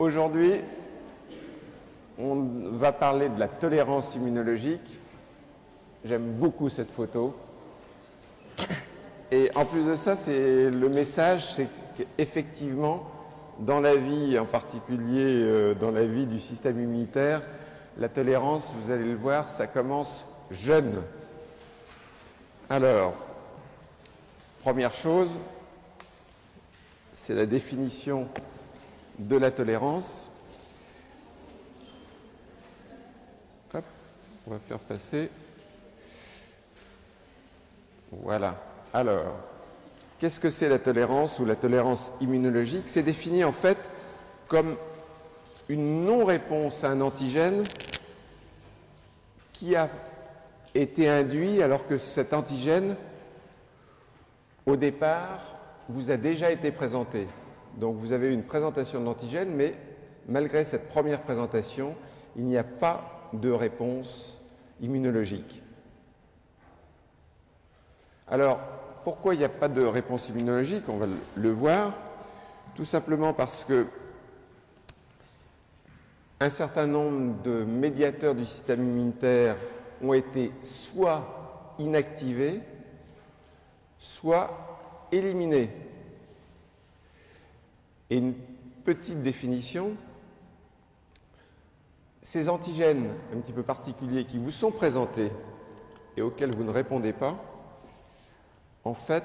Aujourd'hui, on va parler de la tolérance immunologique. J'aime beaucoup cette photo. Et en plus de ça, c'est le message, c'est qu'effectivement, dans la vie, en particulier dans la vie du système immunitaire, la tolérance, vous allez le voir, ça commence jeune. Alors, première chose, c'est la définition de la tolérance. Hop, on va faire passer. Voilà. Alors, qu'est-ce que c'est la tolérance ou la tolérance immunologique? C'est défini en fait comme une non-réponse à un antigène qui a été induit alors que cet antigène, au départ, vous a déjà été présenté. Donc vous avez une présentation de l'antigène, mais malgré cette première présentation, il n'y a pas de réponse immunologique. Alors, pourquoi il n'y a pas de réponse immunologique? On va le voir. Tout simplement parce que un certain nombre de médiateurs du système immunitaire ont été soit inactivés, soit éliminés. Et une petite définition, ces antigènes un petit peu particuliers qui vous sont présentés et auxquels vous ne répondez pas, en fait,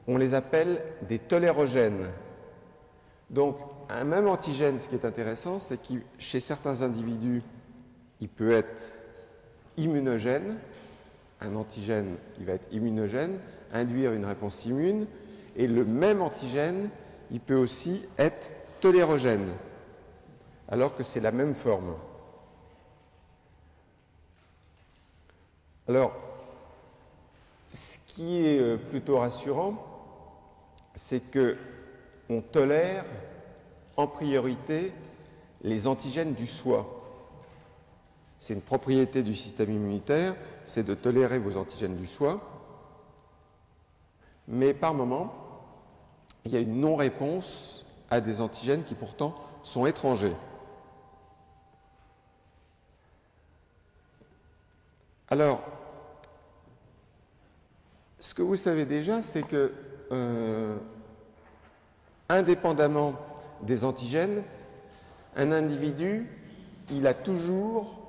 on les appelle des tolérogènes. Donc, un même antigène, ce qui est intéressant, c'est que chez certains individus, il peut être immunogène. Un antigène, il va être immunogène, induire une réponse immune. Et le même antigène, il peut aussi être tolérogène, alors que c'est la même forme. Alors, ce qui est plutôt rassurant, c'est qu'on tolère en priorité les antigènes du soi. C'est une propriété du système immunitaire, c'est de tolérer vos antigènes du soi. Mais par moment, il y a une non-réponse à des antigènes qui pourtant sont étrangers. Alors, ce que vous savez déjà, c'est que, indépendamment des antigènes, un individu, il a toujours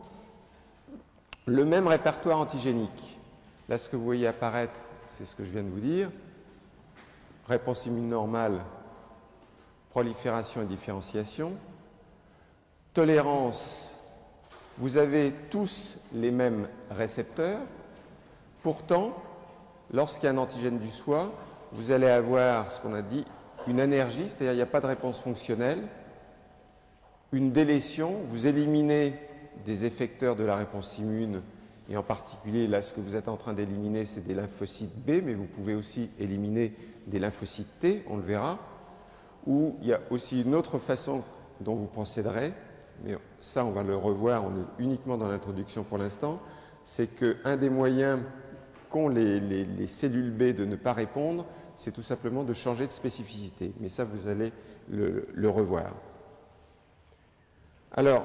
le même répertoire antigénique. Là, ce que vous voyez apparaître, c'est ce que je viens de vous dire. Réponse immune normale, prolifération et différenciation. Tolérance, vous avez tous les mêmes récepteurs. Pourtant, lorsqu'il y a un antigène du soi, vous allez avoir ce qu'on a dit une anergie, c'est-à-dire il n'y a pas de réponse fonctionnelle. Une délétion, vous éliminez des effecteurs de la réponse immune, et en particulier, là, ce que vous êtes en train d'éliminer, c'est des lymphocytes B, mais vous pouvez aussi éliminer des lymphocytes T, on le verra. Ou il y a aussi une autre façon dont vous procéderez, mais ça, on va le revoir, on est uniquement dans l'introduction pour l'instant, c'est qu'un des moyens qu'ont les cellules B de ne pas répondre, c'est tout simplement de changer de spécificité. Mais ça, vous allez le revoir. Alors,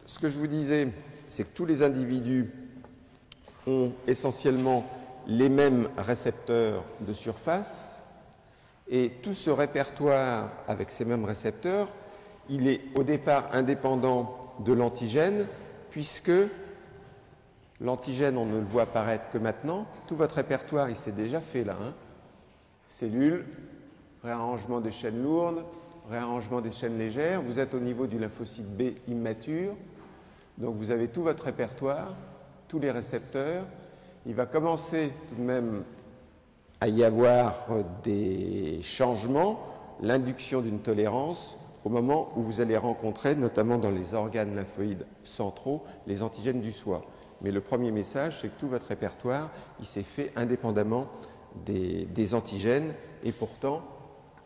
ce que je vous disais, c'est que tous les individus ont essentiellement les mêmes récepteurs de surface, et tout ce répertoire avec ces mêmes récepteurs, il est au départ indépendant de l'antigène, puisque l'antigène, on ne le voit apparaître que maintenant. Tout votre répertoire, il s'est déjà fait là. Cellules, réarrangement des chaînes lourdes, réarrangement des chaînes légères. Vous êtes au niveau du lymphocyte B immature. Donc vous avez tout votre répertoire, tous les récepteurs. Il va commencer tout de même à y avoir des changements, l'induction d'une tolérance au moment où vous allez rencontrer, notamment dans les organes lymphoïdes centraux, les antigènes du soi. Mais le premier message, c'est que tout votre répertoire, il s'est fait indépendamment des antigènes, et pourtant,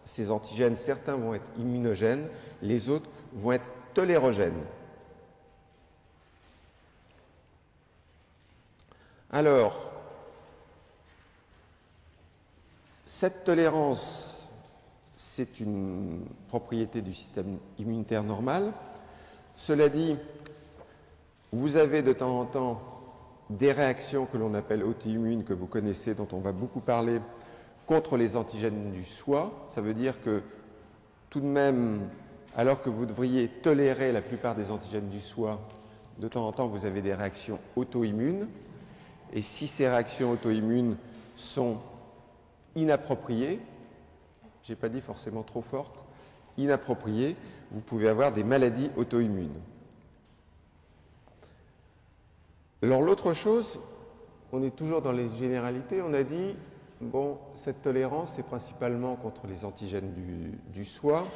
ces antigènes, certains vont être immunogènes, les autres vont être tolérogènes. Alors, cette tolérance, c'est une propriété du système immunitaire normal. Cela dit, vous avez de temps en temps des réactions que l'on appelle auto-immunes, que vous connaissez, dont on va beaucoup parler, contre les antigènes du soi. Ça veut dire que tout de même, alors que vous devriez tolérer la plupart des antigènes du soi, de temps en temps vous avez des réactions auto-immunes. Et si ces réactions auto-immunes sont inappropriées, je n'ai pas dit forcément trop fortes, inappropriées, vous pouvez avoir des maladies auto-immunes. Alors l'autre chose, on est toujours dans les généralités, on a dit, bon, cette tolérance, c'est principalement contre les antigènes du soi.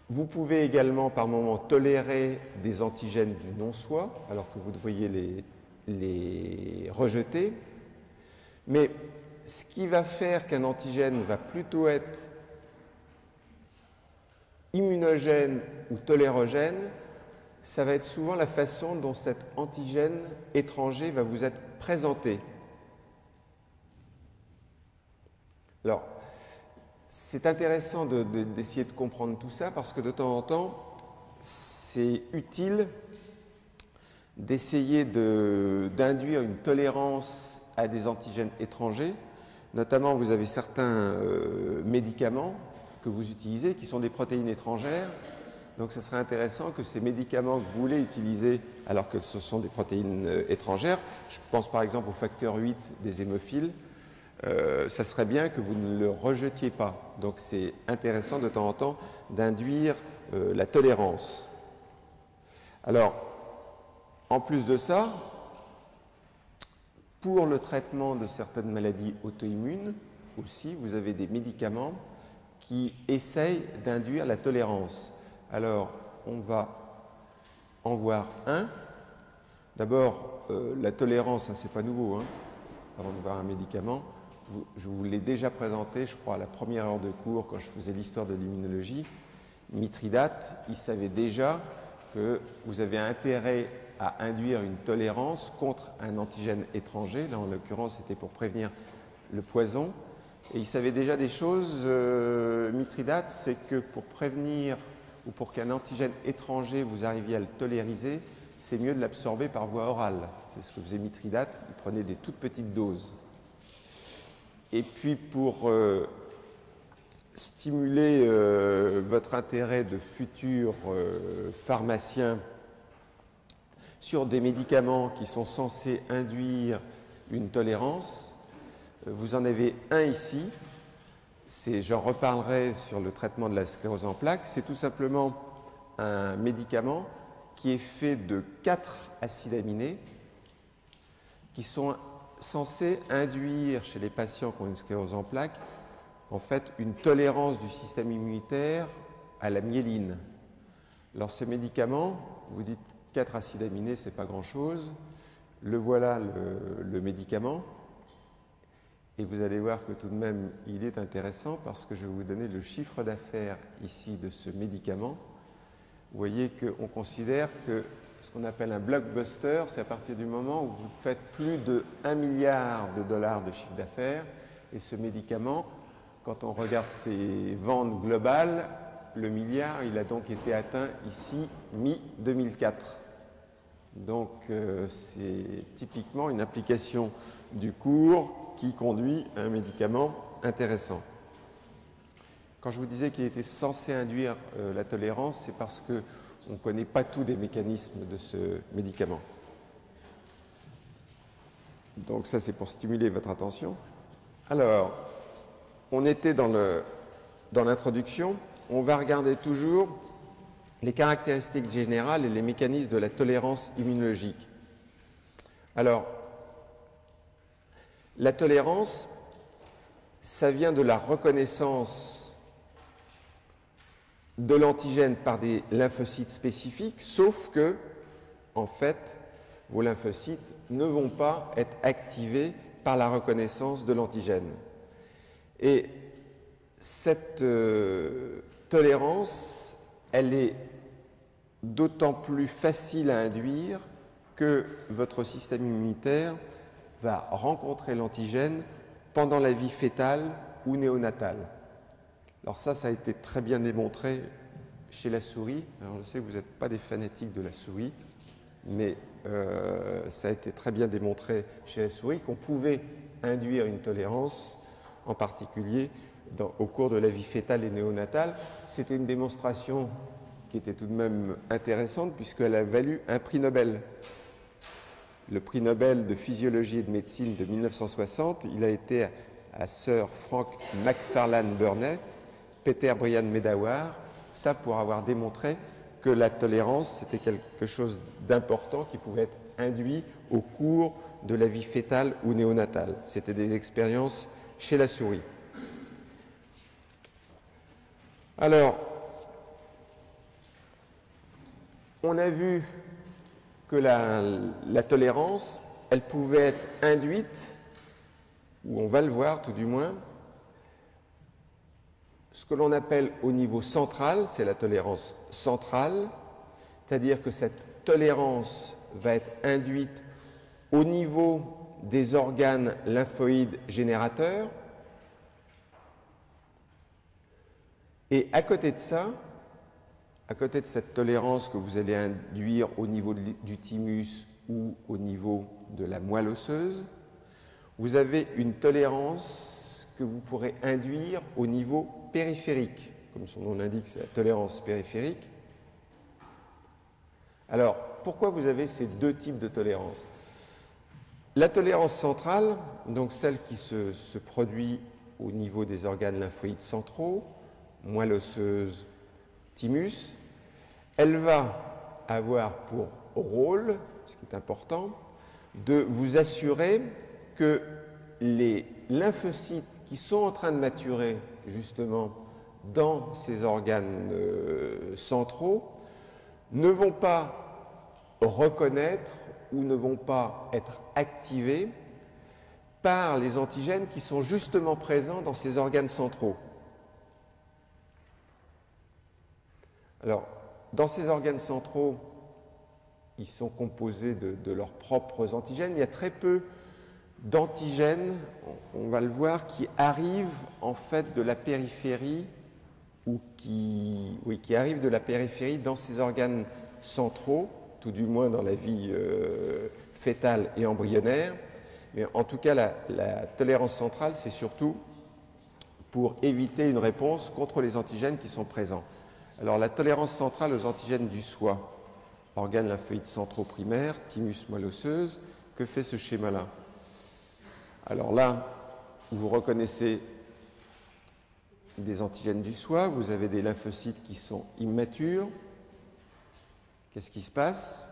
Vous pouvez également par moment tolérer des antigènes du non-soi, alors que vous devriez les rejeter. Mais ce qui va faire qu'un antigène va plutôt être immunogène ou tolérogène, ça va être souvent la façon dont cet antigène étranger va vous être présenté. Alors, c'est intéressant d'essayer de comprendre tout ça parce que de temps en temps, c'est utile d'essayer d'induire une tolérance à des antigènes étrangers. Notamment, vous avez certains médicaments que vous utilisez qui sont des protéines étrangères. Donc, ce serait intéressant que ces médicaments que vous voulez utiliser alors que ce sont des protéines étrangères, je pense par exemple au facteur 8 des hémophiles, ça serait bien que vous ne le rejetiez pas. Donc, c'est intéressant de temps en temps d'induire la tolérance. Alors, en plus de ça, pour le traitement de certaines maladies auto-immunes aussi, vous avez des médicaments qui essayent d'induire la tolérance. Alors, on va en voir un. D'abord, la tolérance, hein, c'est pas nouveau, hein, avant de voir un médicament. Je vous l'ai déjà présenté, je crois, à la première heure de cours, quand je faisais l'histoire de l'immunologie. Mithridate, il savait déjà que vous avez intérêt à induire une tolérance contre un antigène étranger. Là, en l'occurrence, c'était pour prévenir le poison. Et il savait déjà des choses, Mithridate, c'est que pour prévenir ou pour qu'un antigène étranger, vous arriviez à le tolériser, c'est mieux de l'absorber par voie orale. C'est ce que faisait Mithridate, il prenait des toutes petites doses. Et puis pour stimuler votre intérêt de futur pharmacien sur des médicaments qui sont censés induire une tolérance, vous en avez un ici. J'en reparlerai sur le traitement de la sclérose en plaques. C'est tout simplement un médicament qui est fait de 4 acides aminés qui sont censés induire chez les patients qui ont une sclérose en plaques en fait une tolérance du système immunitaire à la myéline. Alors ce médicament, vous dites 4 acides aminés, c'est pas grand-chose. Le voilà le médicament. Et vous allez voir que tout de même, il est intéressant parce que je vais vous donner le chiffre d'affaires ici de ce médicament. Vous voyez qu'on considère que ce qu'on appelle un blockbuster, c'est à partir du moment où vous faites plus de 1 milliard de dollars de chiffre d'affaires. Et ce médicament, quand on regarde ses ventes globales, le milliard, il a donc été atteint ici mi-2004. Donc, c'est typiquement une application du cours qui conduit à un médicament intéressant. Quand je vous disais qu'il était censé induire la tolérance, c'est parce qu'on ne connaît pas tous les mécanismes de ce médicament. Donc ça, c'est pour stimuler votre attention. Alors, on était dans l'introduction. On va regarder toujours les caractéristiques générales et les mécanismes de la tolérance immunologique. Alors, la tolérance, ça vient de la reconnaissance de l'antigène par des lymphocytes spécifiques, sauf que, en fait, vos lymphocytes ne vont pas être activés par la reconnaissance de l'antigène. Et cette tolérance, elle est d'autant plus facile à induire que votre système immunitaire va rencontrer l'antigène pendant la vie fœtale ou néonatale. Alors ça a été très bien démontré chez la souris. Alors je sais que vous n'êtes pas des fanatiques de la souris, mais ça a été très bien démontré chez la souris qu'on pouvait induire une tolérance, en particulier au cours de la vie fœtale et néonatale. C'était une démonstration qui était tout de même intéressante puisqu'elle a valu un prix Nobel. Le prix Nobel de physiologie et de médecine de 1960, il a été à Sir Frank Macfarlane Burney, Peter Brian Medawar, ça pour avoir démontré que la tolérance, c'était quelque chose d'important qui pouvait être induit au cours de la vie fœtale ou néonatale. C'était des expériences chez la souris. Alors, on a vu que la tolérance, elle pouvait être induite, ou on va le voir tout du moins, ce que l'on appelle au niveau central, c'est la tolérance centrale, c'est-à-dire que cette tolérance va être induite au niveau des organes lymphoïdes générateurs. Et à côté de ça, à côté de cette tolérance que vous allez induire au niveau du thymus ou au niveau de la moelle osseuse, vous avez une tolérance que vous pourrez induire au niveau périphérique. Comme son nom l'indique, c'est la tolérance périphérique. Alors, pourquoi vous avez ces deux types de tolérance? La tolérance centrale, donc celle qui se produit au niveau des organes lymphoïdes centraux, moelle osseuse, thymus, elle va avoir pour rôle, ce qui est important, de vous assurer que les lymphocytes qui sont en train de maturer justement dans ces organes centraux ne vont pas reconnaître ou ne vont pas être activés par les antigènes qui sont justement présents dans ces organes centraux. Alors, dans ces organes centraux, ils sont composés de leurs propres antigènes. Il y a très peu d'antigènes, on va le voir, qui arrivent en fait de la périphérie ou qui arrivent de la périphérie dans ces organes centraux, tout du moins dans la vie fœtale et embryonnaire. Mais en tout cas, la tolérance centrale, c'est surtout pour éviter une réponse contre les antigènes qui sont présents. Alors, la tolérance centrale aux antigènes du soi, organes lymphoïdes centraux primaires, thymus, moelle osseuse, que fait ce schéma-là? Alors là, vous reconnaissez des antigènes du soi, vous avez des lymphocytes qui sont immatures. Qu'est-ce qui se passe?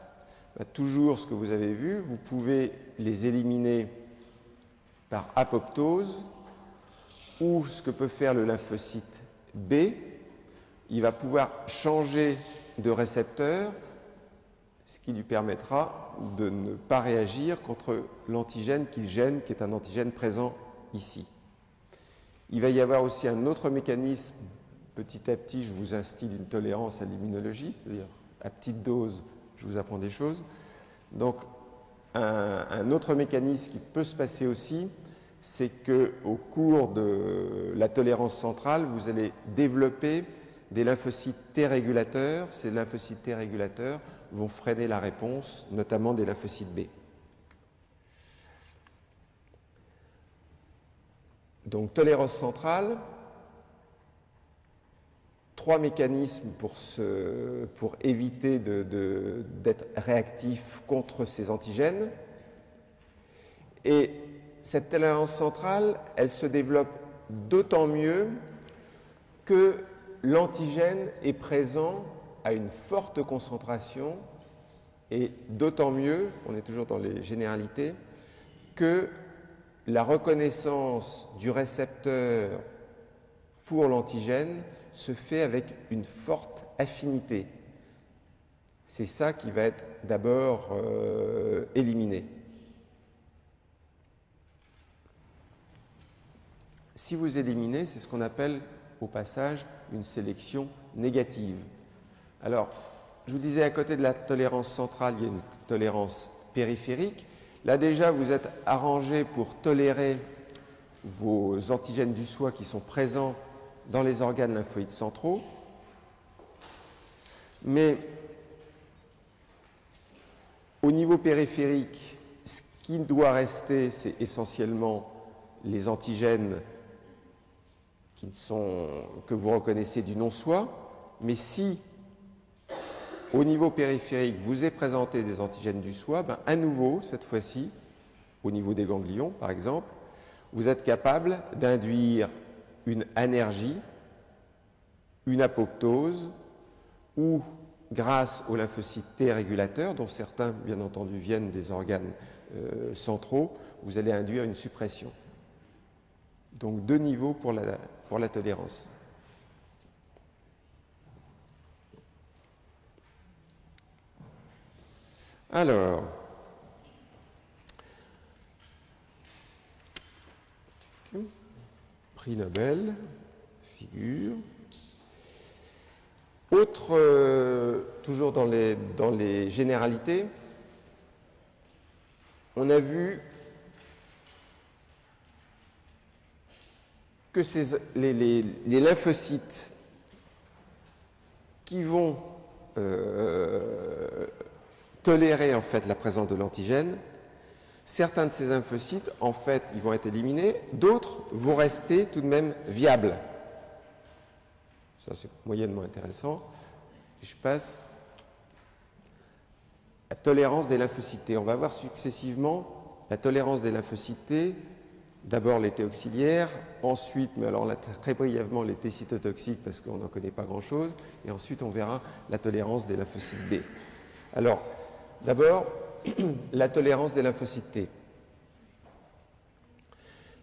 Toujours ce que vous avez vu, vous pouvez les éliminer par apoptose, ou ce que peut faire le lymphocyte B, il va pouvoir changer de récepteur, ce qui lui permettra de ne pas réagir contre l'antigène qu'il gêne, qui est un antigène présent ici. Il va y avoir aussi un autre mécanisme. Petit à petit, je vous instille une tolérance à l'immunologie, c'est-à-dire à petite dose, je vous apprends des choses. Donc, un autre mécanisme qui peut se passer aussi, c'est qu'au cours de la tolérance centrale, vous allez développer des lymphocytes T régulateurs. Ces lymphocytes T régulateurs vont freiner la réponse, notamment des lymphocytes B. Donc, tolérance centrale, trois mécanismes pour éviter d'être réactif contre ces antigènes. Et cette tolérance centrale, elle se développe d'autant mieux que l'antigène est présent à une forte concentration, et d'autant mieux, on est toujours dans les généralités, que la reconnaissance du récepteur pour l'antigène se fait avec une forte affinité. C'est ça qui va être d'abord éliminé. Si vous éliminez, c'est ce qu'on appelle au passage une sélection négative. Alors, je vous disais, à côté de la tolérance centrale, il y a une tolérance périphérique. Là déjà, vous êtes arrangé pour tolérer vos antigènes du soi qui sont présents dans les organes lymphoïdes centraux. Mais au niveau périphérique, ce qui doit rester, c'est essentiellement les antigènes que vous reconnaissez du non-soi. Mais si, au niveau périphérique, vous est présenté des antigènes du soi, ben, à nouveau, cette fois-ci, au niveau des ganglions, par exemple, vous êtes capable d'induire une anergie, une apoptose, ou, grâce aux lymphocytes T régulateurs, dont certains, bien entendu, viennent des organes centraux, vous allez induire une suppression. Donc, 2 niveaux pour la tolérance. Alors, prix Nobel, figure. Autre, toujours dans les généralités, on a vu que les lymphocytes qui vont tolérer en fait la présence de l'antigène, certains de ces lymphocytes, en fait, ils vont être éliminés, d'autres vont rester tout de même viables. Ça, c'est moyennement intéressant. Et je passe à la tolérance des lymphocytes T. On va voir successivement la tolérance des lymphocytes T. D'abord les T auxiliaires, ensuite, mais alors là, très brièvement, les T cytotoxiques parce qu'on n'en connaît pas grand-chose, et ensuite on verra la tolérance des lymphocytes B. Alors, d'abord, la tolérance des lymphocytes T.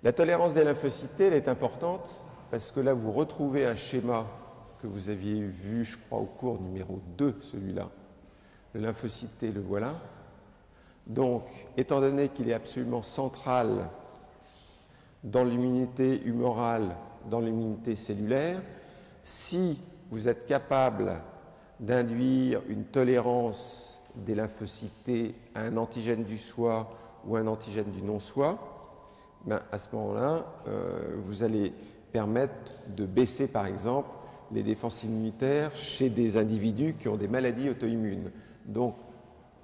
La tolérance des lymphocytes T, elle est importante parce que là, vous retrouvez un schéma que vous aviez vu, je crois, au cours numéro 2, celui-là. Le lymphocyte T, le voilà. Donc, étant donné qu'il est absolument central dans l'immunité humorale, dans l'immunité cellulaire, si vous êtes capable d'induire une tolérance des lymphocytes T à un antigène du soi ou un antigène du non-soi, ben à ce moment-là, vous allez permettre de baisser, par exemple, les défenses immunitaires chez des individus qui ont des maladies auto-immunes. Donc,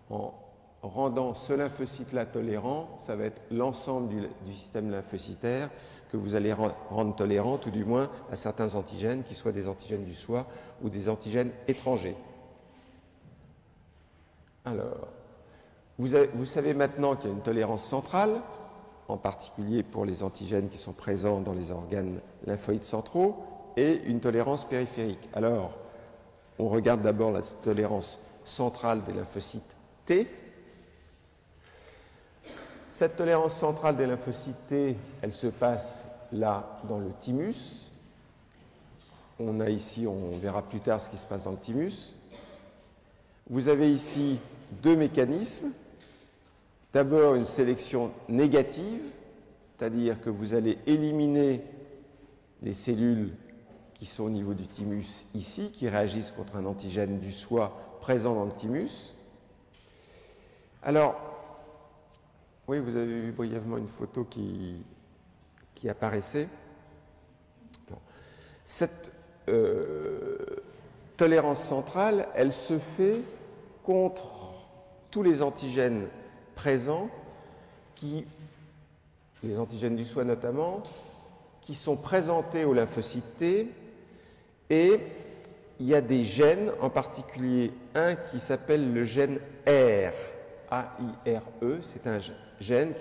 en rendant ce lymphocyte-là tolérant, ça va être l'ensemble du système lymphocytaire que vous allez rendre tolérant, tout du moins à certains antigènes, qui soient des antigènes du soi ou des antigènes étrangers. Alors, vous savez maintenant qu'il y a une tolérance centrale, en particulier pour les antigènes qui sont présents dans les organes lymphoïdes centraux, et une tolérance périphérique. Alors, on regarde d'abord la tolérance centrale des lymphocytes T. Cette tolérance centrale des lymphocytes T, elle se passe là dans le thymus. On a ici, on verra plus tard ce qui se passe dans le thymus. Vous avez ici 2 mécanismes. D'abord une sélection négative, c'est-à-dire que vous allez éliminer les cellules qui sont au niveau du thymus ici, qui réagissent contre un antigène du soi présent dans le thymus. Alors, oui, vous avez vu brièvement une photo qui apparaissait. Bon. Cette tolérance centrale, elle se fait contre tous les antigènes présents, les antigènes du soi notamment, qui sont présentés aux lymphocytes T, et il y a des gènes, en particulier un qui s'appelle le gène R, A-I-R-E, c'est un gène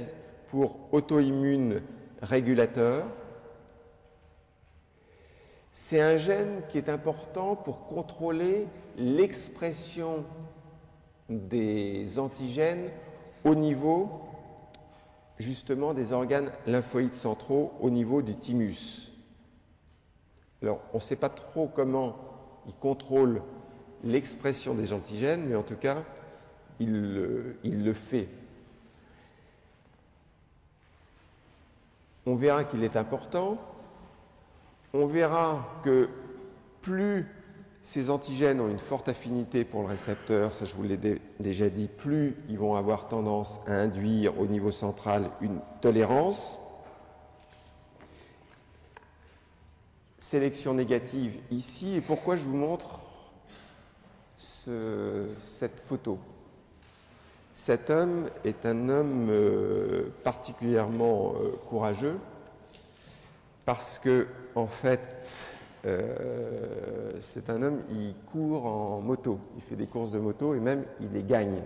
pour auto-immune régulateur. C'est un gène qui est important pour contrôler l'expression des antigènes au niveau justement des organes lymphoïdes centraux, au niveau du thymus. Alors, on ne sait pas trop comment il contrôle l'expression des antigènes, mais en tout cas, il le fait. On verra qu'il est important. On verra que plus ces antigènes ont une forte affinité pour le récepteur, ça je vous l'ai déjà dit, plus ils vont avoir tendance à induire au niveau central une tolérance. sélection négative ici. Et pourquoi je vous montre cette photo? Cet homme est un homme particulièrement courageux parce que, en fait, c'est un homme, il court en moto, il fait des courses de moto et même il les gagne.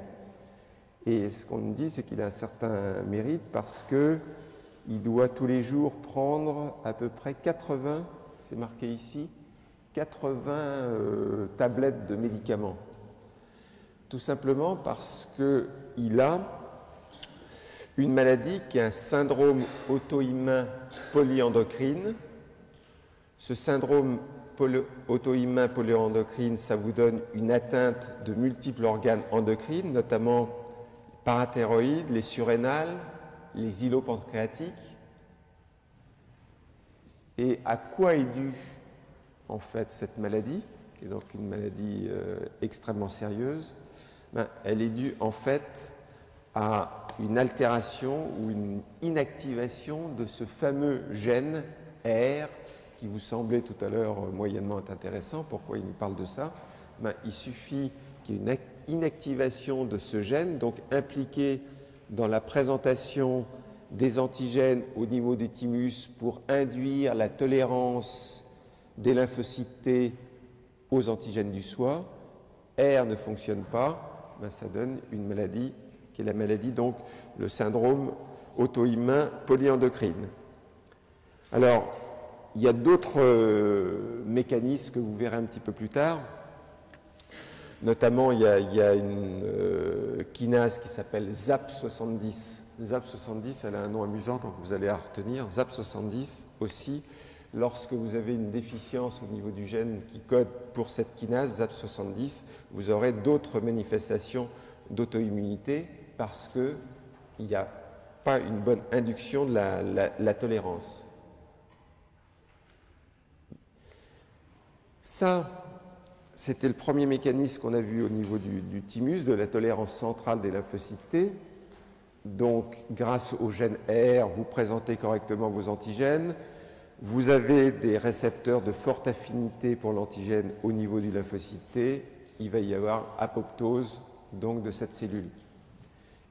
Et ce qu'on me dit, c'est qu'il a un certain mérite parce qu'il doit tous les jours prendre à peu près 80, c'est marqué ici, 80 tablettes de médicaments. Tout simplement parce qu'il a une maladie qui est un syndrome auto-immun polyendocrine. Ce syndrome auto-immun polyendocrine, ça vous donne une atteinte de multiples organes endocrines, notamment parathyroïdes, les surrénales, les îlots pancréatiques. Et à quoi est due en fait cette maladie, qui est donc une maladie extrêmement sérieuse? Elle est due en fait à une altération ou une inactivation de ce fameux gène R qui vous semblait tout à l'heure moyennement intéressant. Pourquoi il nous parle de ça? Il suffit qu'il y ait une inactivation de ce gène, donc impliqué dans la présentation des antigènes au niveau du thymus pour induire la tolérance des lymphocytes T aux antigènes du soi. R ne fonctionne pas, ça donne une maladie qui est la maladie, donc le syndrome auto-immun polyendocrine. Alors, il y a d'autres mécanismes que vous verrez un petit peu plus tard. Notamment, il y a une kinase qui s'appelle ZAP70. ZAP70, elle a un nom amusant, donc vous allez la retenir. ZAP70 aussi, lorsque vous avez une déficience au niveau du gène qui code pour cette kinase, ZAP70, vous aurez d'autres manifestations d'auto-immunité parce qu'il n'y a pas une bonne induction de la tolérance. Ça, c'était le premier mécanisme qu'on a vu au niveau du thymus, de la tolérance centrale des lymphocytes T. Donc, grâce au gène R, vous présentez correctement vos antigènes. Vous avez des récepteurs de forte affinité pour l'antigène au niveau du lymphocyte T. Il va y avoir apoptose donc de cette cellule.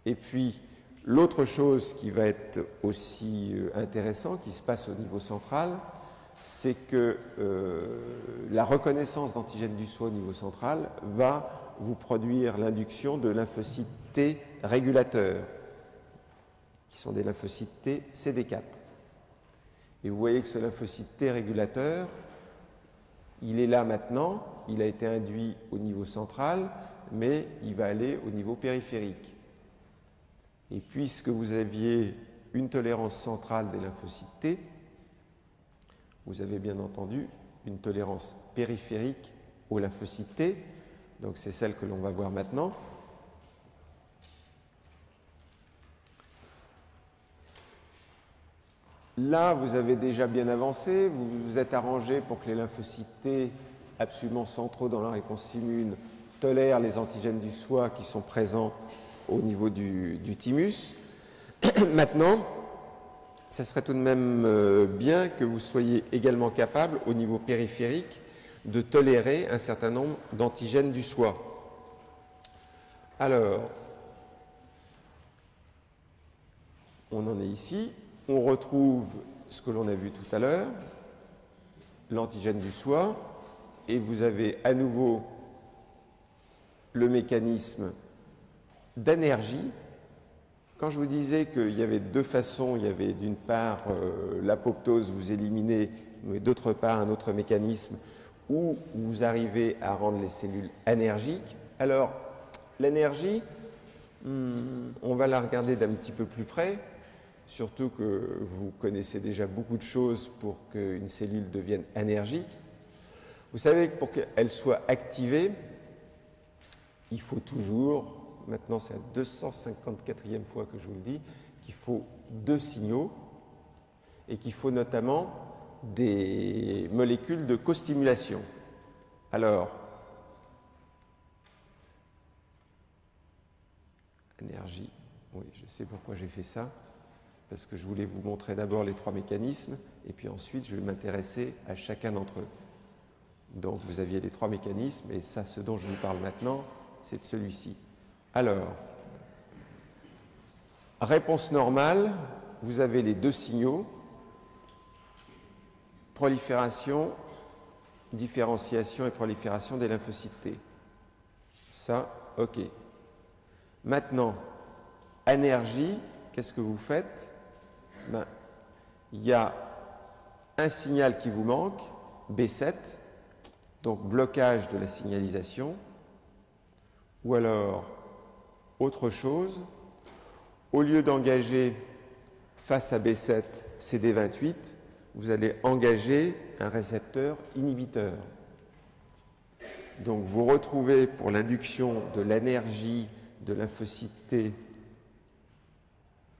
Et puis, l'autre chose qui va être aussi intéressant, qui se passe au niveau central, c'est que la reconnaissance d'antigènes du soi au niveau central va vous produire l'induction de lymphocytes T régulateurs, qui sont des lymphocytes T CD4. Et vous voyez que ce lymphocyte T régulateur, il est là maintenant, il a été induit au niveau central, mais il va aller au niveau périphérique. Et puisque vous aviez une tolérance centrale des lymphocytes T, vous avez bien entendu une tolérance périphérique aux lymphocytes T, donc c'est celle que l'on va voir maintenant. Là, vous avez déjà bien avancé, vous vous êtes arrangé pour que les lymphocytes T absolument centraux dans la réponse immune tolèrent les antigènes du soi qui sont présents au niveau du thymus. Maintenant, ça serait tout de même bien que vous soyez également capable, au niveau périphérique, de tolérer un certain nombre d'antigènes du soi. Alors, on en est ici. On retrouve ce que l'on a vu tout à l'heure, l'antigène du soi, et vous avez à nouveau le mécanisme d'énergie. Quand je vous disais qu'il y avait deux façons, il y avait d'une part l'apoptose, vous éliminez, mais d'autre part un autre mécanisme où vous arrivez à rendre les cellules anergiques. Alors, l'énergie, on va la regarder d'un petit peu plus près, surtout que vous connaissez déjà beaucoup de choses pour qu'une cellule devienne anergique. Vous savez que pour qu'elle soit activée, il faut toujours, maintenant c'est la 254e fois que je vous le dis, qu'il faut deux signaux et qu'il faut notamment des molécules de costimulation. Alors, énergie, oui, je sais pourquoi j'ai fait ça. parce que je voulais vous montrer d'abord les trois mécanismes, et puis ensuite je vais m'intéresser à chacun d'entre eux. Donc vous aviez les trois mécanismes, et ça, ce dont je vous parle maintenant, c'est de celui-ci. Alors, réponse normale, vous avez les deux signaux, prolifération, différenciation et prolifération des lymphocytes T. Ça, ok. Maintenant, énergie, qu'est-ce que vous faites? Ben, il y a un signal qui vous manque, B7, donc blocage de la signalisation, ou alors autre chose, au lieu d'engager face à B7 CD28, vous allez engager un récepteur inhibiteur. Donc vous retrouvez pour l'induction de l'énergie de lymphocytes T,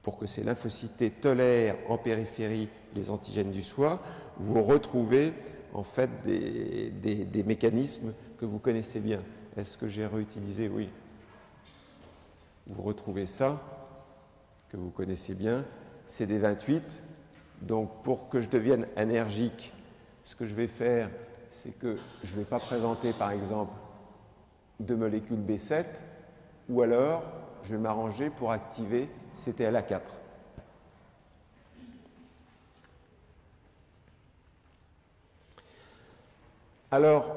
pour que ces lymphocytes T tolèrent en périphérie les antigènes du soi, vous retrouvez en fait des mécanismes que vous connaissez bien. Est-ce que j'ai réutilisé? Oui. Vous retrouvez ça, que vous connaissez bien, CD28. Donc pour que je devienne énergique, ce que je vais faire, c'est que je ne vais pas présenter par exemple de molécules B7, ou alors je vais m'arranger pour activer CTLA4. Alors,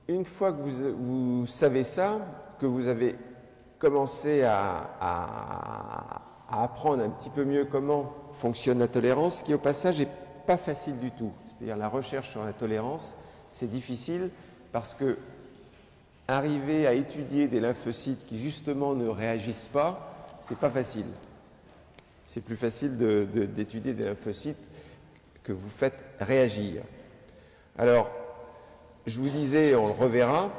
une fois que vous savez ça, que vous avez commencé à apprendre un petit peu mieux comment fonctionne la tolérance, ce qui au passage n'est pas facile du tout. C'est-à-dire la recherche sur la tolérance, c'est difficile parce que arriver à étudier des lymphocytes qui justement ne réagissent pas, c'est pas facile. C'est plus facile d'étudier des lymphocytes que vous faites réagir. Alors, je vous disais, on le reverra,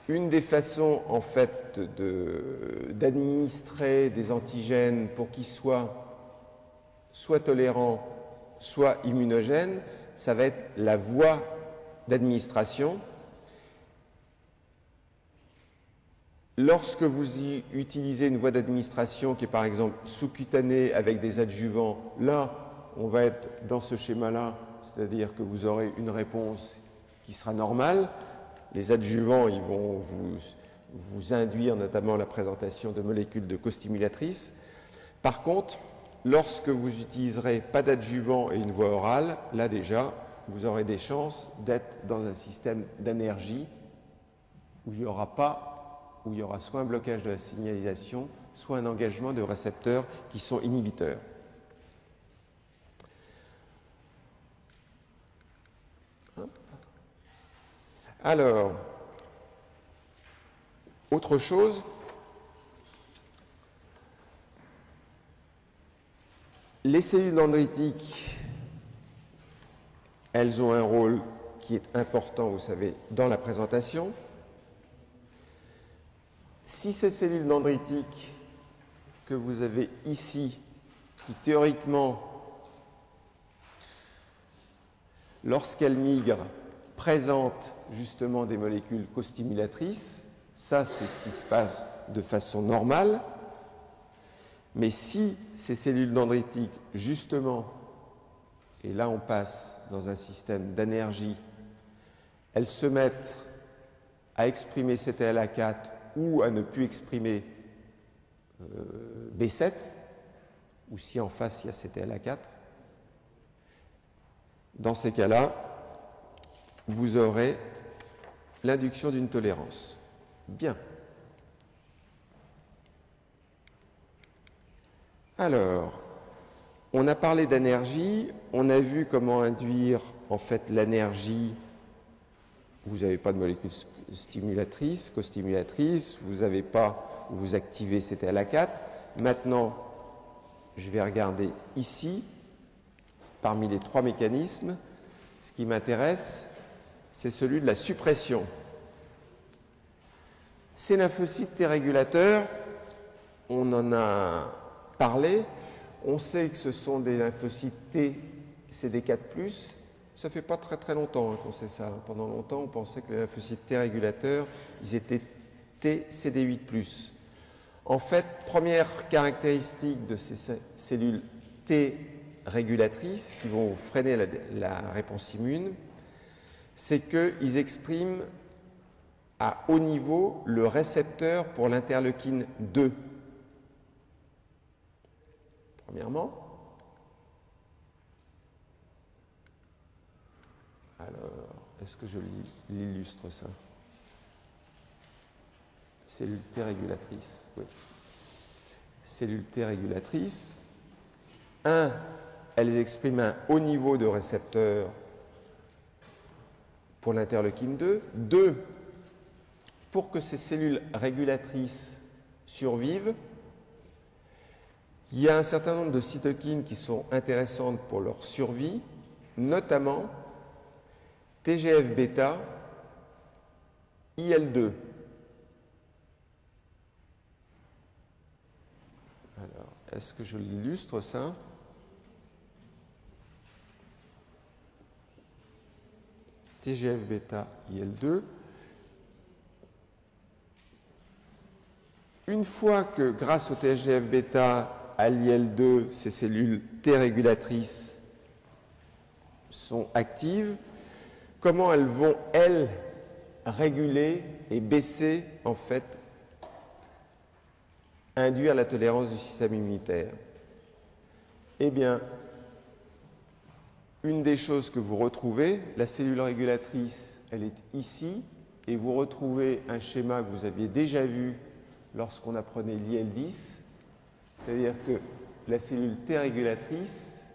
une des façons en fait d'administrer des antigènes pour qu'ils soient soit tolérants, soit immunogènes, ça va être la voie d'administration. Lorsque vous utilisez une voie d'administration qui est par exemple sous-cutanée avec des adjuvants, là, on va être dans ce schéma-là, c'est-à-dire que vous aurez une réponse qui sera normale. Les adjuvants, ils vont vous induire notamment la présentation de molécules de costimulatrices. Par contre, lorsque vous utiliserez pas d'adjuvant et une voie orale, là déjà, vous aurez des chances d'être dans un système d'énergie où il n'y aura pas, où il y aura soit un blocage de la signalisation, soit un engagement de récepteurs qui sont inhibiteurs. Alors, autre chose, les cellules dendritiques, elles ont un rôle qui est important, vous savez, dans la présentation. Si ces cellules dendritiques que vous avez ici, qui théoriquement, lorsqu'elles migrent, présentent justement des molécules costimulatrices, ça c'est ce qui se passe de façon normale, mais si ces cellules dendritiques, justement, et là on passe dans un système d'énergie, elles se mettent à exprimer CTLA4 ou à ne plus exprimer B7, ou si en face il y a CTLA4, dans ces cas-là, vous aurez l'induction d'une tolérance. Bien. Alors, on a parlé d'énergie, on a vu comment induire en fait l'énergie. Vous n'avez pas de molécules stimulatrices, costimulatrices, vous n'avez pas, vous activez CTLA4. Maintenant, je vais regarder ici, parmi les trois mécanismes, ce qui m'intéresse, c'est celui de la suppression. Ces lymphocytes T régulateurs, on en a parlé, on sait que ce sont des lymphocytes T CD4+, ça fait pas très longtemps qu'on sait ça. Pendant longtemps, on pensait que les lymphocytes T régulateurs, ils étaient T CD8+. En fait, première caractéristique de ces cellules T régulatrices qui vont freiner la réponse immune, c'est qu'ils expriment à haut niveau le récepteur pour l'interleukine 2. Premièrement. Alors, est-ce que je l'illustre ça? Cellule T régulatrice, oui. Cellule T régulatrice. 1, elles expriment un haut niveau de récepteur pour l'interleukine 2. 2, pour que ces cellules régulatrices survivent, il y a un certain nombre de cytokines qui sont intéressantes pour leur survie, notamment TGF-bêta, IL-2. Alors, est-ce que je l'illustre ça? TGF-bêta, IL-2. Une fois que, grâce au TGF-bêta, à l'IL-2, ces cellules T régulatrices sont actives, comment elles vont, elles, réguler et baisser, en fait, induire la tolérance du système immunitaire? Eh bien, une des choses que vous retrouvez, la cellule régulatrice, elle est ici, et vous retrouvez un schéma que vous aviez déjà vu lorsqu'on apprenait l'IL-10, c'est-à-dire que la cellule T régulatrice,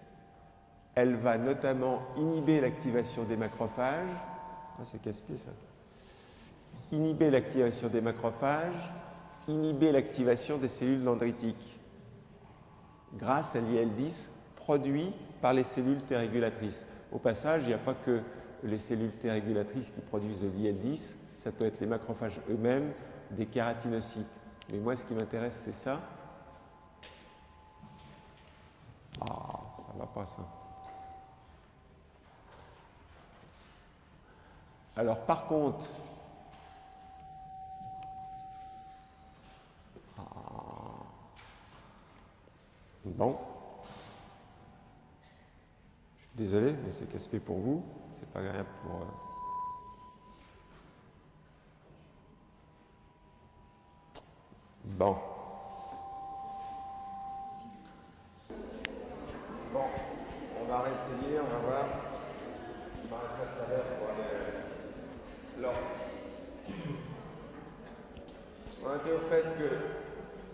elle va notamment inhiber l'activation des macrophages. Ah, c'est casse-pied ça. Inhiber l'activation des macrophages, inhiber l'activation des cellules dendritiques grâce à l'IL-10 produit par les cellules T régulatrices. Au passage, il n'y a pas que les cellules T régulatrices qui produisent de l'IL-10, ça peut être les macrophages eux-mêmes, des kératinocytes. Mais moi, ce qui m'intéresse, c'est ça. Ah, ça ne va pas, ça. Alors, par contre, bon, je suis désolé, mais c'est casse-pied pour vous, c'est pas agréable pour... Bon. Bon, on va réessayer, on va voir. Je m'arrêterai tout à l'heure pour aller... Alors, on était au fait que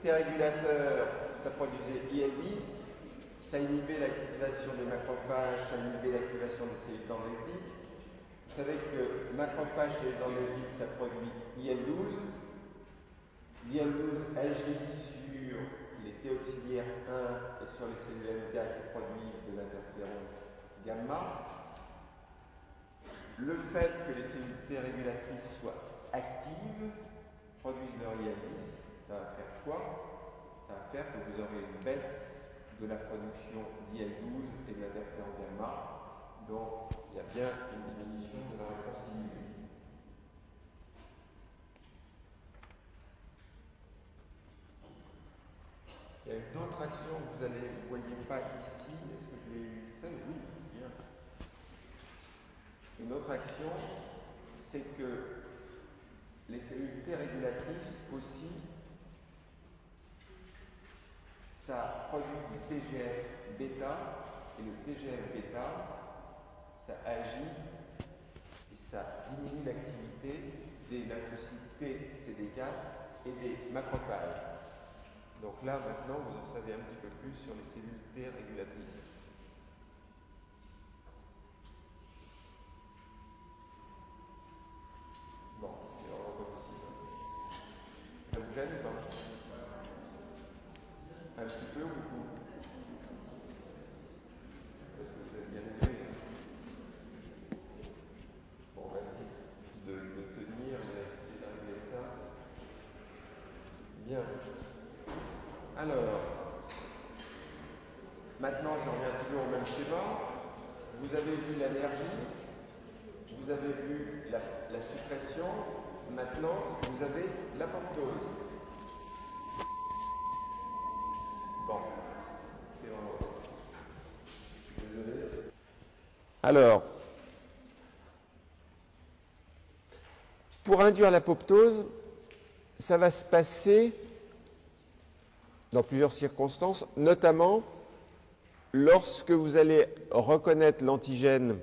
T régulateur, ça produisait IL-10, ça inhibait l'activation des macrophages, ça inhibait l'activation des cellules dendritiques. Vous savez que macrophages et cellules dendritiques, ça produit IL-12. L'IL-12 agit sur les T auxiliaires 1 et sur les cellules NK qui produisent de l'interféron gamma. Le fait que les cellules T régulatrices soient actives, produisent leur IL-10, ça va faire quoi? Ça va faire que vous aurez une baisse de la production d'IL-12 et de l'interféron gamma. Donc, il y a bien une diminution de la réponse immunitaire. Il y a une autre action que vous ne voyez pas ici. Est-ce que je l'ai illustré? Oui, bien. Une autre action, c'est que les cellules T régulatrices aussi, ça produit du TGF-bêta, et le TGF-bêta, ça agit et ça diminue l'activité des lymphocytes T CD4 et des macrophages. Donc là, maintenant, vous en savez un petit peu plus sur les cellules T régulatrices. Bon, c'est vraiment pas possible. Ça vous gêne ou pas? Un petit peu ou beaucoup? Parce que vous avez bien aimé. Bon, on va essayer de tenir, on va essayer d'arriver à ça. Bien. Alors, maintenant, je reviens toujours au même schéma. Vous avez vu l'énergie, vous avez vu la suppression, maintenant, vous avez l'apoptose. Alors, pour induire l'apoptose, ça va se passer dans plusieurs circonstances, notamment lorsque vous allez reconnaître l'antigène,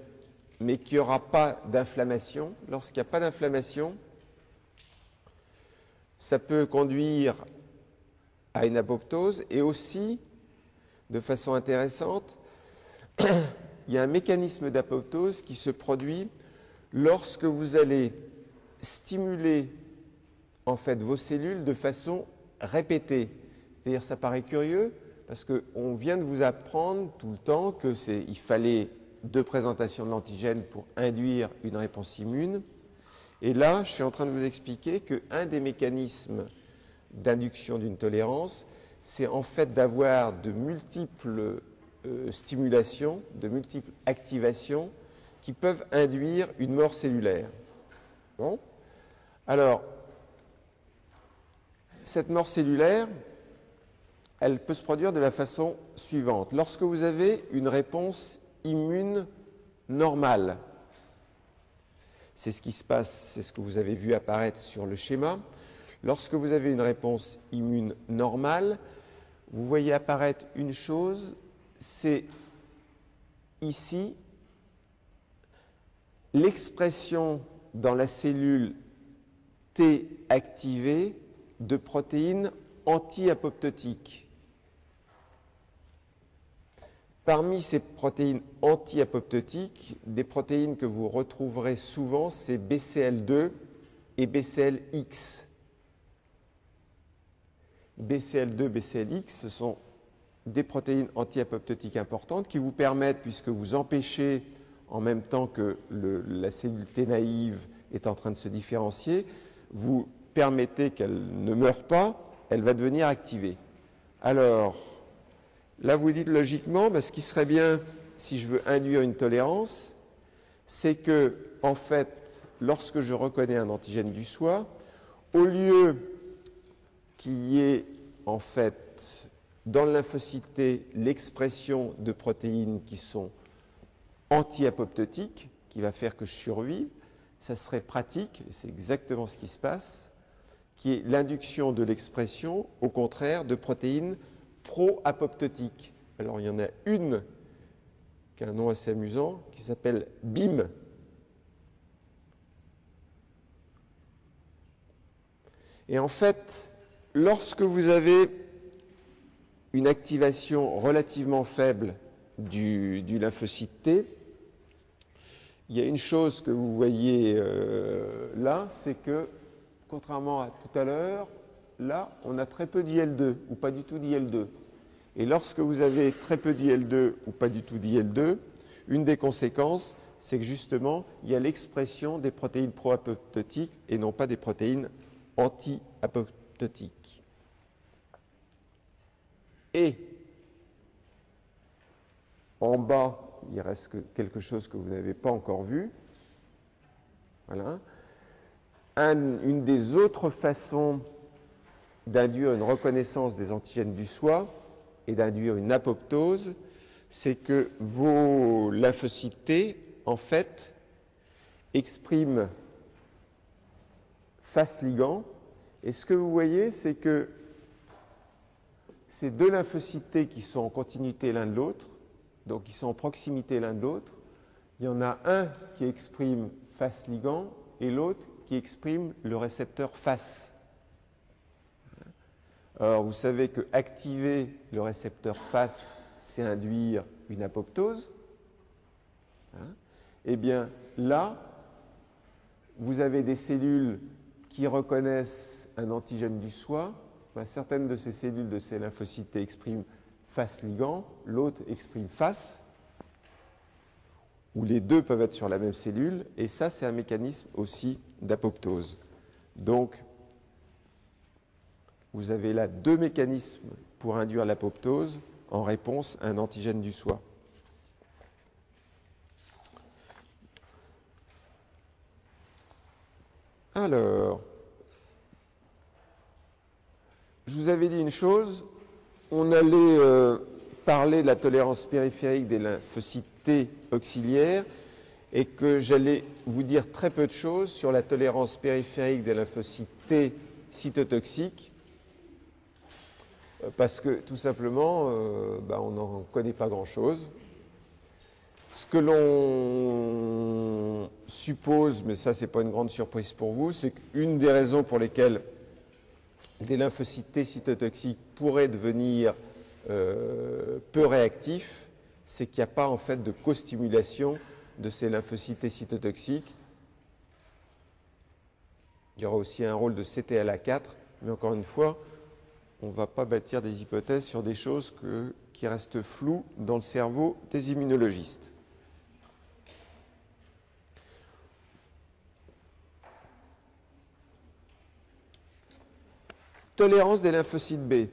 mais qu'il n'y aura pas d'inflammation. Lorsqu'il n'y a pas d'inflammation, ça peut conduire à une apoptose. Et aussi, de façon intéressante, il y a un mécanisme d'apoptose qui se produit lorsque vous allez stimuler en fait vos cellules de façon répétée. C'est-à-dire, ça paraît curieux parce qu'on vient de vous apprendre tout le temps qu'il fallait 2 présentations de l'antigène pour induire une réponse immune. Et là, je suis en train de vous expliquer qu'un des mécanismes d'induction d'une tolérance, c'est en fait d'avoir de multiples stimulations, de multiples activations qui peuvent induire une mort cellulaire. Bon. Alors, cette mort cellulaire, elle peut se produire de la façon suivante. Lorsque vous avez une réponse immune normale, c'est ce qui se passe, c'est ce que vous avez vu apparaître sur le schéma. Lorsque vous avez une réponse immune normale, vous voyez apparaître une chose, c'est ici l'expression dans la cellule T activée de protéines anti-apoptotiques. Parmi ces protéines anti-apoptotiques, des protéines que vous retrouverez souvent, c'est BCL2 et BCLX. BCL2, BCLX, ce sont des protéines anti-apoptotiques importantes qui vous permettent, puisque vous empêchez en même temps que la cellule T naïve est en train de se différencier, vous permettez qu'elle ne meure pas, elle va devenir activée. Alors, là vous dites logiquement, ce qui serait bien si je veux induire une tolérance, c'est que, en fait, lorsque je reconnais un antigène du soi, au lieu qu'il y ait, en fait, dans le lymphocyte T, l'expression de protéines qui sont anti-apoptotiques, qui va faire que je survive, ça serait pratique, et c'est exactement ce qui se passe, qui est l'induction de l'expression, au contraire, de protéines pro-apoptotiques. Alors, il y en a une qui a un nom assez amusant, qui s'appelle BIM. Et en fait, lorsque vous avez une activation relativement faible du lymphocyte T, il y a une chose que vous voyez là, c'est que, contrairement à tout à l'heure, là, on a très peu d'IL2 ou pas du tout d'IL2. Et lorsque vous avez très peu d'IL2 ou pas du tout d'IL2, une des conséquences, c'est que justement, il y a l'expression des protéines pro-apoptotiques et non pas des protéines anti-apoptotiques. Et en bas, il reste quelque chose que vous n'avez pas encore vu. Voilà. Une des autres façons d'induire une reconnaissance des antigènes du soi et d'induire une apoptose, c'est que vos lymphocytes T, en fait, expriment face ligand. Et ce que vous voyez, c'est que ces 2 lymphocytes T qui sont en continuité l'un de l'autre, donc ils sont en proximité l'un de l'autre, il y en a un qui exprime face ligand et l'autre qui exprime le récepteur face. Alors, vous savez que activer le récepteur face, c'est induire une apoptose. Eh bien, là, vous avez des cellules qui reconnaissent un antigène du soi. Certaines de ces cellules de ces lymphocytes expriment face ligand, l'autre exprime face, ou les deux peuvent être sur la même cellule, et ça, c'est un mécanisme aussi d'apoptose. Donc, vous avez là 2 mécanismes pour induire l'apoptose en réponse à un antigène du soi. Alors, je vous avais dit une chose, on allait parler de la tolérance périphérique des lymphocytes T auxiliaires et que j'allais vous dire très peu de choses sur la tolérance périphérique des lymphocytes T cytotoxiques parce que tout simplement, on n'en connaît pas grand-chose. Ce que l'on suppose, mais ça c'est pas une grande surprise pour vous, c'est qu'une des raisons pour lesquelles des lymphocytes T cytotoxiques pourraient devenir peu réactifs, c'est qu'il n'y a pas en fait de co-stimulation de ces lymphocytes T cytotoxiques. Il y aura aussi un rôle de CTLA4, mais encore une fois, on ne va pas bâtir des hypothèses sur des choses qui restent floues dans le cerveau des immunologistes. Tolérance des lymphocytes B.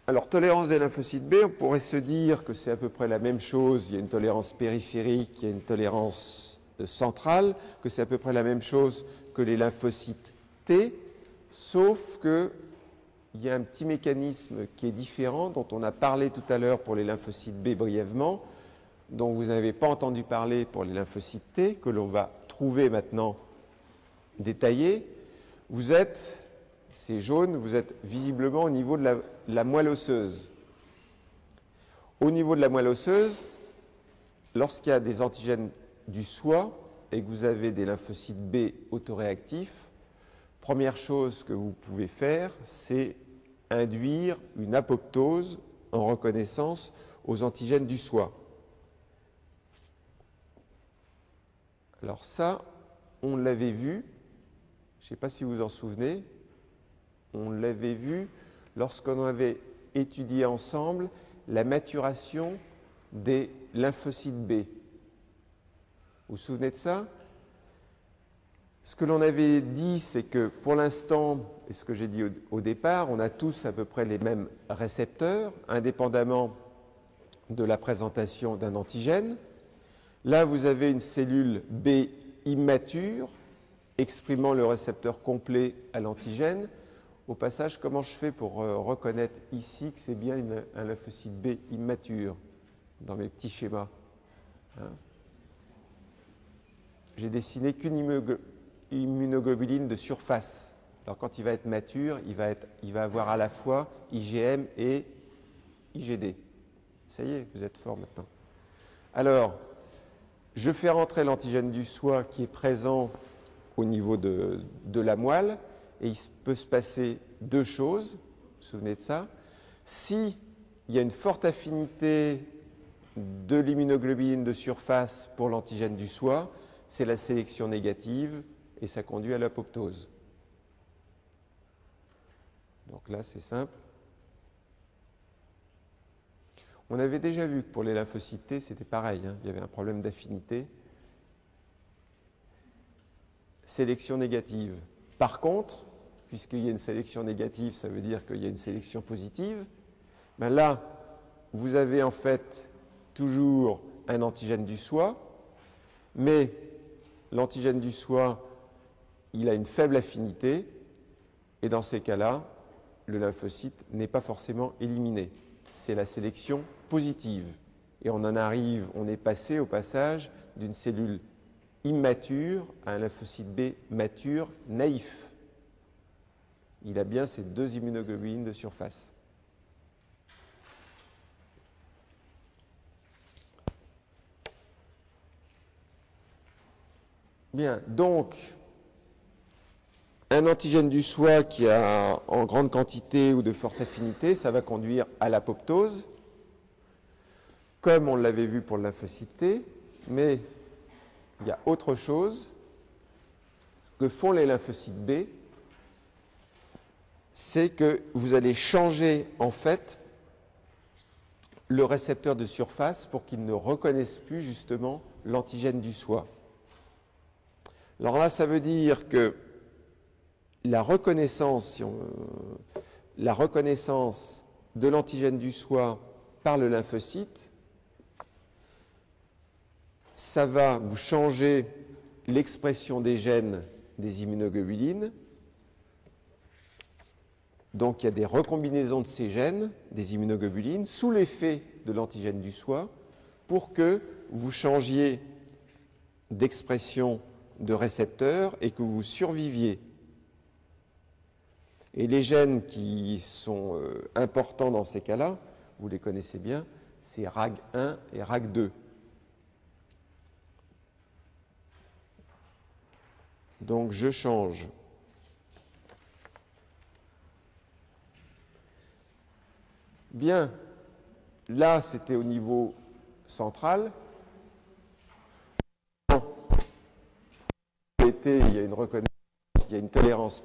Alors, tolérance des lymphocytes B, on pourrait se dire que c'est à peu près la même chose. Il y a une tolérance périphérique, il y a une tolérance centrale, que c'est à peu près la même chose que les lymphocytes T, sauf qu'il y a un petit mécanisme qui est différent, dont on a parlé tout à l'heure pour les lymphocytes B brièvement, dont vous n'avez pas entendu parler pour les lymphocytes T, que l'on va trouver maintenant détaillé. Vous êtes... C'est jaune, vous êtes visiblement au niveau de la moelle osseuse. Au niveau de la moelle osseuse, lorsqu'il y a des antigènes du soi et que vous avez des lymphocytes B autoréactifs, première chose que vous pouvez faire, c'est induire une apoptose en reconnaissance aux antigènes du soi. Alors ça, on l'avait vu, je ne sais pas si vous vous en souvenez, on l'avait vu lorsqu'on avait étudié ensemble la maturation des lymphocytes B. Vous vous souvenez de ça? Ce que l'on avait dit, c'est que pour l'instant, et ce que j'ai dit au départ, on a tous à peu près les mêmes récepteurs, indépendamment de la présentation d'un antigène. Là, vous avez une cellule B immature, exprimant le récepteur complet à l'antigène. Au passage, comment je fais pour reconnaître ici que c'est bien un lymphocyte B immature dans mes petits schémas, hein? J'ai dessiné qu'une immunoglobuline de surface. Alors quand il va être mature, il va avoir à la fois IgM et IgD. Ça y est, vous êtes fort maintenant. Alors, je fais rentrer l'antigène du soi qui est présent au niveau de la moelle. Et il peut se passer deux choses, vous vous souvenez de ça. S'il y a une forte affinité de l'immunoglobuline de surface pour l'antigène du soi, c'est la sélection négative et ça conduit à l'apoptose. Donc là, c'est simple. On avait déjà vu que pour les lymphocytes T, c'était pareil, hein, il y avait un problème d'affinité. Sélection négative. Par contre, puisqu'il y a une sélection négative, ça veut dire qu'il y a une sélection positive. Ben là, vous avez en fait toujours un antigène du soi, mais l'antigène du soi, il a une faible affinité, et dans ces cas-là, le lymphocyte n'est pas forcément éliminé. C'est la sélection positive. Et on est passé au passage d'une cellule immature à un lymphocyte B mature naïf. Il a bien ces deux immunoglobulines de surface. Bien, donc, un antigène du soi qui a en grande quantité ou de forte affinité, ça va conduire à l'apoptose, comme on l'avait vu pour le lymphocyte T, mais il y a autre chose que font les lymphocytes B, c'est que vous allez changer en fait le récepteur de surface pour qu'il ne reconnaisse plus justement l'antigène du soi. Alors là, ça veut dire que la reconnaissance de l'antigène du soi par le lymphocyte, ça va vous changer l'expression des gènes des immunoglobulines. Donc il y a des recombinaisons de ces gènes, des immunoglobulines, sous l'effet de l'antigène du soi, pour que vous changiez d'expression de récepteur et que vous surviviez. Et les gènes qui sont importants dans ces cas-là, vous les connaissez bien, c'est RAG1 et RAG2. Donc je change bien. Là, c'était au niveau central. Il y a une reconnaissance, il y a une tolérance